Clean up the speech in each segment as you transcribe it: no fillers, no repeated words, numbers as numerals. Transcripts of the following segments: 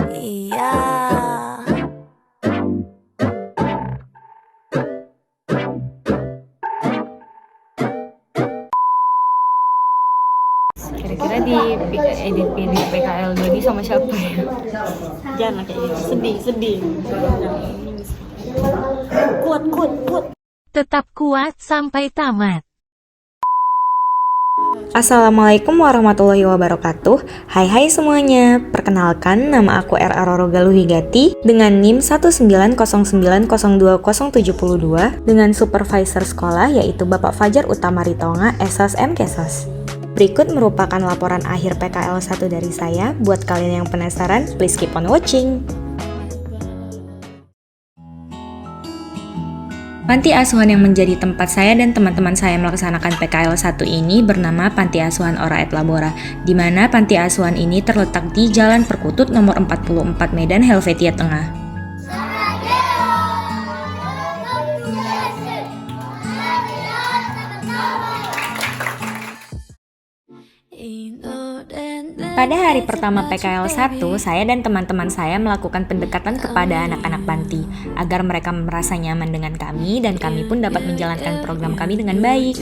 Iya. Kira-kira di edit PKL 2 ini sama siapa ya? Jangan kayak gitu, sedih. Kuat. Tetap kuat sampai tamat. Assalamualaikum warahmatullahi wabarakatuh. Hai semuanya. Perkenalkan, nama aku R.A. Roro Galuhigati dengan NIM 19090200772 dengan supervisor sekolah yaitu Bapak Fajar Utama Ritonga, Esas MKesos. Berikut merupakan laporan akhir PKL 1 dari saya. Buat kalian yang penasaran, please keep on watching. Panti asuhan yang menjadi tempat saya dan teman-teman saya melaksanakan PKL 1 ini bernama Panti Asuhan Ora et Labora, di mana panti asuhan ini terletak di Jalan Perkutut nomor 44 Medan, Helvetia Tengah. Pada hari pertama PKL 1, saya dan teman-teman saya melakukan pendekatan kepada anak-anak panti agar mereka merasa nyaman dengan kami dan kami pun dapat menjalankan program kami dengan baik.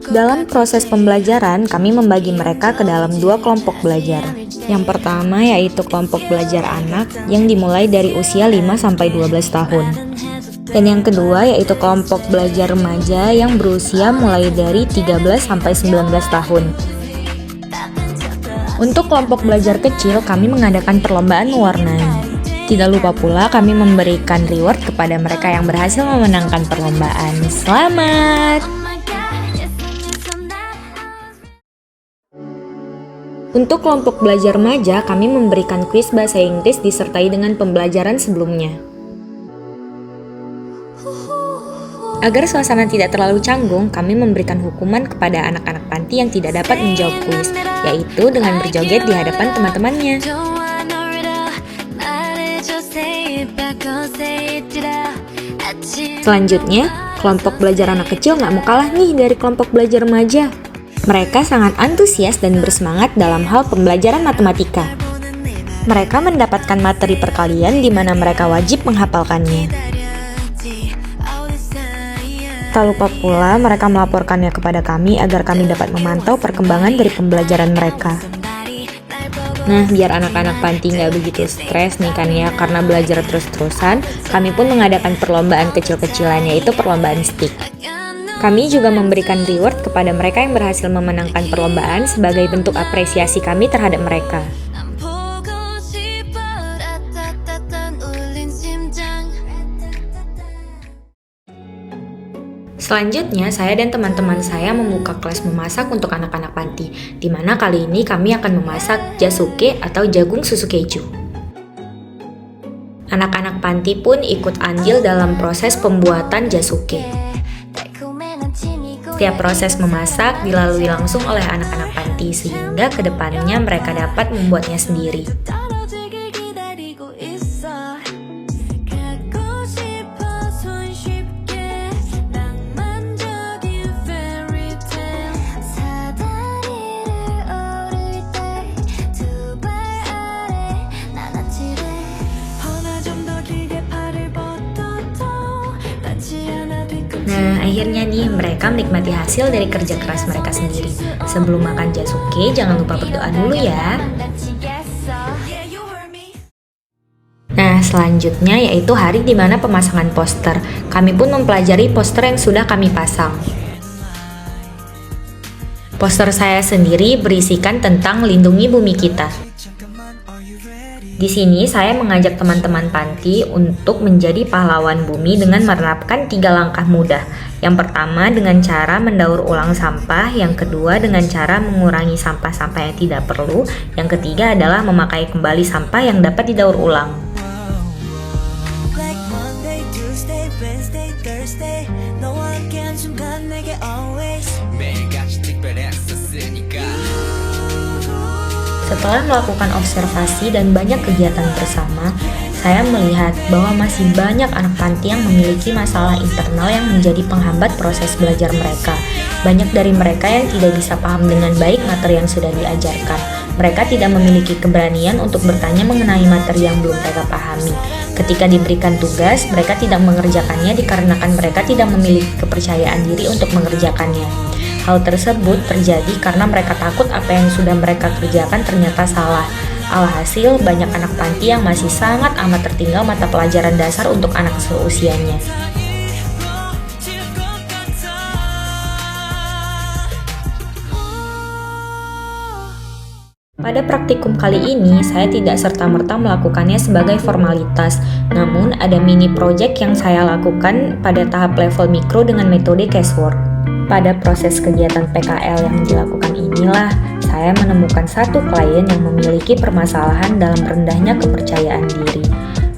Dalam proses pembelajaran, kami membagi mereka ke dalam 2 kelompok belajar. Yang pertama yaitu kelompok belajar anak yang dimulai dari usia 5-12 tahun. Dan yang kedua yaitu kelompok belajar remaja yang berusia mulai dari 13-19 tahun. Untuk kelompok belajar kecil, kami mengadakan perlombaan mewarnai. Tidak lupa pula kami memberikan reward kepada mereka yang berhasil memenangkan perlombaan. Selamat! Untuk kelompok belajar remaja, kami memberikan kuis bahasa Inggris disertai dengan pembelajaran sebelumnya. Agar suasana tidak terlalu canggung, kami memberikan hukuman kepada anak-anak panti yang tidak dapat menjawab kuis, yaitu dengan berjoget di hadapan teman-temannya. Selanjutnya, kelompok belajar anak kecil nggak mau kalah nih dari kelompok belajar remaja. Mereka sangat antusias dan bersemangat dalam hal pembelajaran matematika. Mereka mendapatkan materi perkalian di mana mereka wajib menghafalkannya. Tak lupa pula mereka melaporkannya kepada kami agar kami dapat memantau perkembangan dari pembelajaran mereka. Nah, biar anak-anak panti nggak begitu stres nih kan ya, karena belajar terus-terusan, kami pun mengadakan perlombaan kecil-kecilan yaitu perlombaan stick. Kami juga memberikan reward kepada mereka yang berhasil memenangkan perlombaan sebagai bentuk apresiasi kami terhadap mereka. Selanjutnya, saya dan teman-teman saya membuka kelas memasak untuk anak-anak panti, di mana kali ini kami akan memasak jasuke atau jagung susu keju. Anak-anak panti pun ikut andil dalam proses pembuatan jasuke. Setiap proses memasak dilalui langsung oleh anak-anak panti, sehingga kedepannya mereka dapat membuatnya sendiri. Nah, akhirnya nih mereka menikmati hasil dari kerja keras mereka sendiri. Sebelum makan jasuke, jangan lupa berdoa dulu ya. Nah, selanjutnya yaitu hari di mana pemasangan poster. Kami pun mempelajari poster yang sudah kami pasang. Poster saya sendiri berisikan tentang lindungi bumi kita. Di sini saya mengajak teman-teman panti untuk menjadi pahlawan bumi dengan menerapkan 3 langkah mudah. Yang pertama dengan cara mendaur ulang sampah, yang kedua dengan cara mengurangi sampah-sampah yang tidak perlu, yang ketiga adalah memakai kembali sampah yang dapat didaur ulang. Setelah melakukan observasi dan banyak kegiatan bersama, saya melihat bahwa masih banyak anak panti yang memiliki masalah internal yang menjadi penghambat proses belajar mereka. Banyak dari mereka yang tidak bisa paham dengan baik materi yang sudah diajarkan. Mereka tidak memiliki keberanian untuk bertanya mengenai materi yang belum mereka pahami. Ketika diberikan tugas, mereka tidak mengerjakannya dikarenakan mereka tidak memiliki kepercayaan diri untuk mengerjakannya. Hal tersebut terjadi karena mereka takut apa yang sudah mereka kerjakan ternyata salah. Alhasil, banyak anak panti yang masih sangat amat tertinggal mata pelajaran dasar untuk anak seusianya. Pada praktikum kali ini, saya tidak serta-merta melakukannya sebagai formalitas, namun ada mini project yang saya lakukan pada tahap level mikro dengan metode casework. Pada proses kegiatan PKL yang dilakukan inilah, saya menemukan satu klien yang memiliki permasalahan dalam rendahnya kepercayaan diri.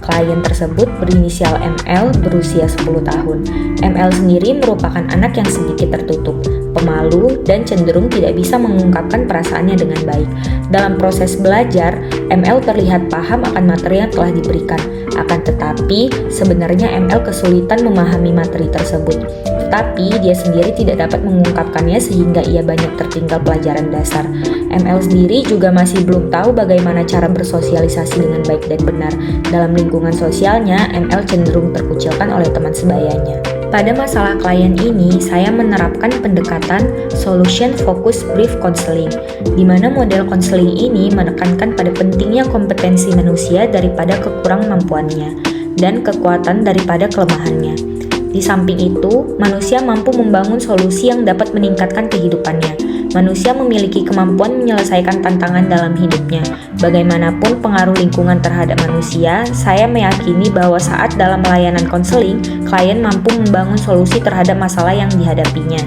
Klien tersebut berinisial ML, berusia 10 tahun. ML sendiri merupakan anak yang sedikit tertutup, pemalu, dan cenderung tidak bisa mengungkapkan perasaannya dengan baik. Dalam proses belajar, ML terlihat paham akan materi yang telah diberikan. Akan tetapi, sebenarnya ML kesulitan memahami materi tersebut. Tetapi, dia sendiri tidak dapat mengungkapkannya sehingga ia banyak tertinggal pelajaran dasar. ML sendiri juga masih belum tahu bagaimana cara bersosialisasi dengan baik dan benar. Dalam lingkungan sosialnya, ML cenderung terkucilkan oleh teman sebayanya. Pada masalah klien ini, saya menerapkan pendekatan Solution Focus Brief Counseling, di mana model konseling ini menekankan pada pentingnya kompetensi manusia daripada kekurangmampuannya, dan kekuatan daripada kelemahannya. Di samping itu, manusia mampu membangun solusi yang dapat meningkatkan kehidupannya. Manusia memiliki kemampuan menyelesaikan tantangan dalam hidupnya. Bagaimanapun pengaruh lingkungan terhadap manusia, saya meyakini bahwa saat dalam layanan konseling, klien mampu membangun solusi terhadap masalah yang dihadapinya.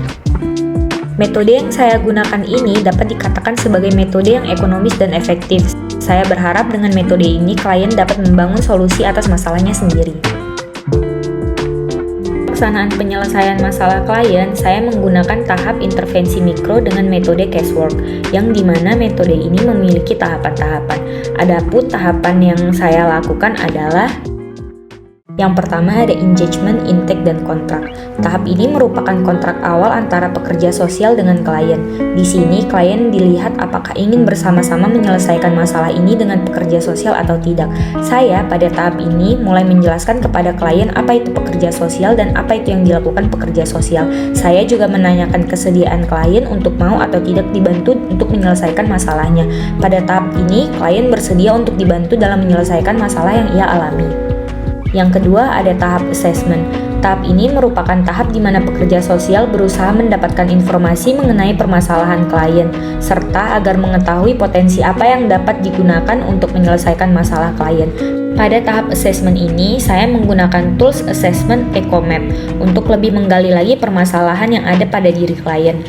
Metode yang saya gunakan ini dapat dikatakan sebagai metode yang ekonomis dan efektif. Saya berharap dengan metode ini, klien dapat membangun solusi atas masalahnya sendiri. Pelaksanaan penyelesaian masalah klien, saya menggunakan tahap intervensi mikro dengan metode casework, yang dimana metode ini memiliki tahapan-tahapan. Adapun tahapan yang saya lakukan adalah yang pertama ada engagement, intake, dan kontrak. Tahap ini merupakan kontrak awal antara pekerja sosial dengan klien. Di sini, klien dilihat apakah ingin bersama-sama menyelesaikan masalah ini dengan pekerja sosial atau tidak. Saya pada tahap ini mulai menjelaskan kepada klien apa itu pekerja sosial dan apa itu yang dilakukan pekerja sosial. Saya juga menanyakan kesediaan klien untuk mau atau tidak dibantu untuk menyelesaikan masalahnya. Pada tahap ini, klien bersedia untuk dibantu dalam menyelesaikan masalah yang ia alami. Yang kedua ada tahap assessment. Tahap ini merupakan tahap di mana pekerja sosial berusaha mendapatkan informasi mengenai permasalahan klien, serta agar mengetahui potensi apa yang dapat digunakan untuk menyelesaikan masalah klien. Pada tahap assessment ini, saya menggunakan tools assessment EcoMap untuk lebih menggali lagi permasalahan yang ada pada diri klien.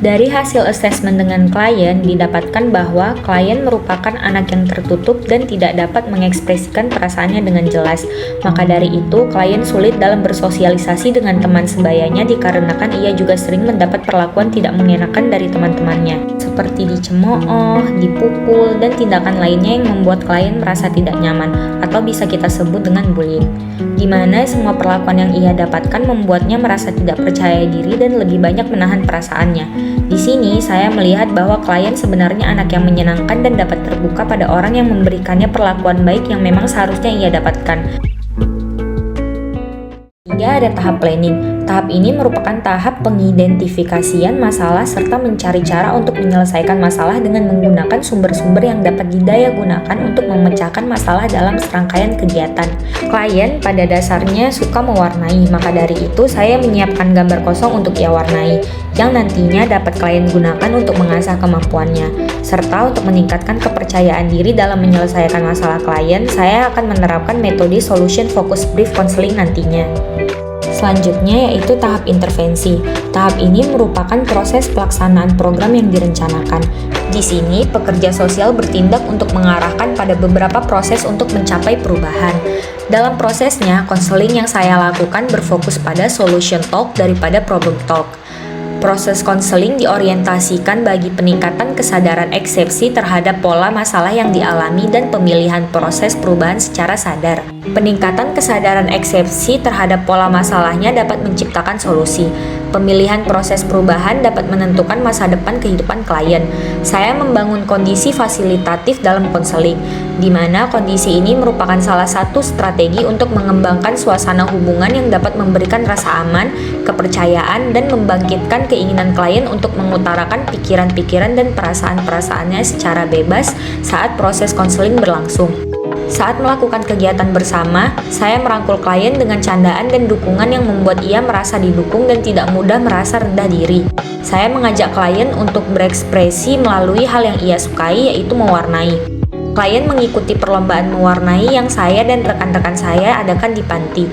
Dari hasil asesmen dengan klien, didapatkan bahwa klien merupakan anak yang tertutup dan tidak dapat mengekspresikan perasaannya dengan jelas. Maka dari itu, klien sulit dalam bersosialisasi dengan teman sebayanya dikarenakan ia juga sering mendapat perlakuan tidak mengenakan dari teman-temannya, seperti dicemooh, dipukul, dan tindakan lainnya yang membuat klien merasa tidak nyaman, atau bisa kita sebut dengan bullying. Di mana semua perlakuan yang ia dapatkan membuatnya merasa tidak percaya diri dan lebih banyak menahan perasaannya. Di sini, saya melihat bahwa klien sebenarnya anak yang menyenangkan dan dapat terbuka pada orang yang memberikannya perlakuan baik yang memang seharusnya ia dapatkan. Hingga ada tahap planning. Tahap ini merupakan tahap pengidentifikasian masalah serta mencari cara untuk menyelesaikan masalah dengan menggunakan sumber-sumber yang dapat didaya gunakan untuk memecahkan masalah dalam serangkaian kegiatan. Klien pada dasarnya suka mewarnai, maka dari itu saya menyiapkan gambar kosong untuk ia warnai, yang nantinya dapat klien gunakan untuk mengasah kemampuannya. Serta untuk meningkatkan kepercayaan diri dalam menyelesaikan masalah klien, saya akan menerapkan metode Solution Focus Brief Counseling nantinya. Selanjutnya yaitu tahap intervensi. Tahap ini merupakan proses pelaksanaan program yang direncanakan. Di sini, pekerja sosial bertindak untuk mengarahkan pada beberapa proses untuk mencapai perubahan. Dalam prosesnya, konseling yang saya lakukan berfokus pada solution talk daripada problem talk. Proses konseling diorientasikan bagi peningkatan kesadaran eksepsi terhadap pola masalah yang dialami dan pemilihan proses perubahan secara sadar. Peningkatan kesadaran eksepsi terhadap pola masalahnya dapat menciptakan solusi. Pemilihan proses perubahan dapat menentukan masa depan kehidupan klien. Saya membangun kondisi fasilitatif dalam konseling, di mana kondisi ini merupakan salah satu strategi untuk mengembangkan suasana hubungan yang dapat memberikan rasa aman, kepercayaan, dan membangkitkan keinginan klien untuk mengutarakan pikiran-pikiran dan perasaan-perasaannya secara bebas saat proses konseling berlangsung. Saat melakukan kegiatan bersama, saya merangkul klien dengan candaan dan dukungan yang membuat ia merasa didukung dan tidak mudah merasa rendah diri. Saya mengajak klien untuk berekspresi melalui hal yang ia sukai, yaitu mewarnai. Klien mengikuti perlombaan mewarnai yang saya dan rekan-rekan saya adakan di panti.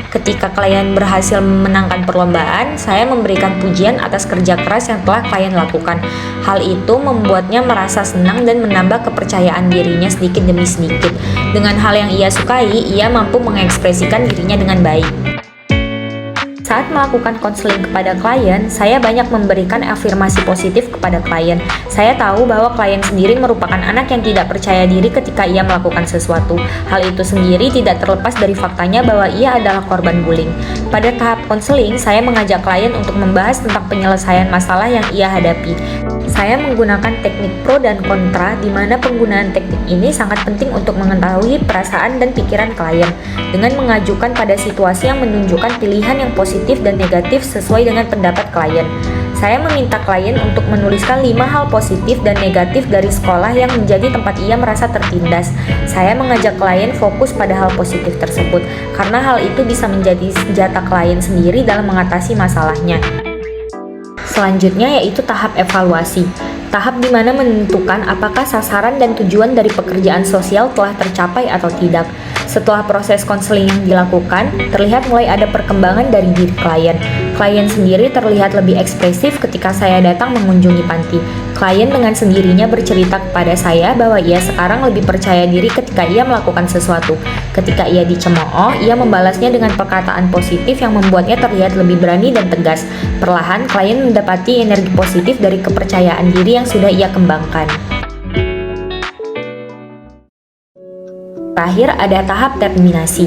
Ketika klien berhasil memenangkan perlombaan, saya memberikan pujian atas kerja keras yang telah klien lakukan. Hal itu membuatnya merasa senang dan menambah kepercayaan dirinya sedikit demi sedikit. Dengan hal yang ia sukai, ia mampu mengekspresikan dirinya dengan baik. Saat melakukan konseling kepada klien, saya banyak memberikan afirmasi positif kepada klien. Saya tahu bahwa klien sendiri merupakan anak yang tidak percaya diri ketika ia melakukan sesuatu. Hal itu sendiri tidak terlepas dari faktanya bahwa ia adalah korban bullying. Pada tahap konseling, saya mengajak klien untuk membahas tentang penyelesaian masalah yang ia hadapi. Saya menggunakan teknik pro dan kontra, di mana penggunaan teknik ini sangat penting untuk mengetahui perasaan dan pikiran klien, dengan mengajukan pada situasi yang menunjukkan pilihan yang positif dan negatif sesuai dengan pendapat klien. Saya meminta klien untuk menuliskan 5 hal positif dan negatif dari sekolah yang menjadi tempat ia merasa tertindas. Saya mengajak klien fokus pada hal positif tersebut, karena hal itu bisa menjadi senjata klien sendiri dalam mengatasi masalahnya. Selanjutnya yaitu tahap evaluasi. Tahap di mana menentukan apakah sasaran dan tujuan dari pekerjaan sosial telah tercapai atau tidak. Setelah proses konseling yang dilakukan, terlihat mulai ada perkembangan dari diri klien. Klien sendiri terlihat lebih ekspresif ketika saya datang mengunjungi panti. Klien dengan sendirinya bercerita kepada saya bahwa ia sekarang lebih percaya diri ketika ia melakukan sesuatu. Ketika ia dicemooh, ia membalasnya dengan perkataan positif yang membuatnya terlihat lebih berani dan tegas. Perlahan, klien mendapati energi positif dari kepercayaan diri yang sudah ia kembangkan. Terakhir ada tahap terminasi.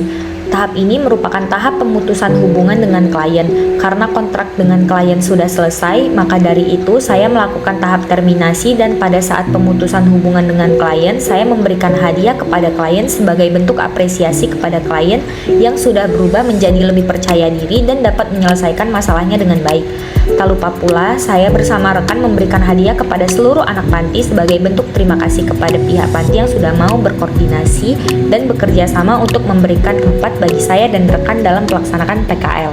Tahap ini merupakan tahap pemutusan hubungan dengan klien. Karena kontrak dengan klien sudah selesai, maka dari itu saya melakukan tahap terminasi, dan pada saat pemutusan hubungan dengan klien, saya memberikan hadiah kepada klien sebagai bentuk apresiasi kepada klien yang sudah berubah menjadi lebih percaya diri dan dapat menyelesaikan masalahnya dengan baik. Tak lupa pula, saya bersama rekan memberikan hadiah kepada seluruh anak panti sebagai bentuk terima kasih kepada pihak panti yang sudah mau berkoordinasi dan bekerja sama untuk memberikan tempat bagi saya dan rekan dalam melaksanakan PKL.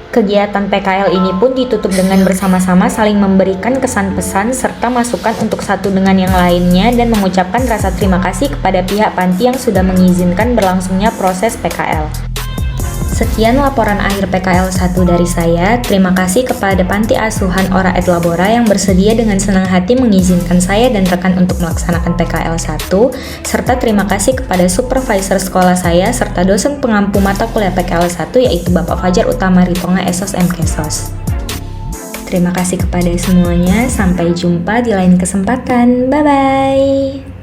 Kegiatan PKL ini pun ditutup dengan bersama-sama saling memberikan kesan pesan serta masukan untuk satu dengan yang lainnya dan mengucapkan rasa terima kasih kepada pihak panti yang sudah mengizinkan berlangsungnya proses PKL. Sekian laporan akhir PKL 1 dari saya. Terima kasih kepada Panti Asuhan Ora et Labora yang bersedia dengan senang hati mengizinkan saya dan rekan untuk melaksanakan PKL 1, serta terima kasih kepada supervisor sekolah saya serta dosen pengampu mata kuliah PKL 1 yaitu Bapak Fajar Utama Ritonga Esos MKesos. Terima kasih kepada semuanya. Sampai jumpa di lain kesempatan. Bye-bye.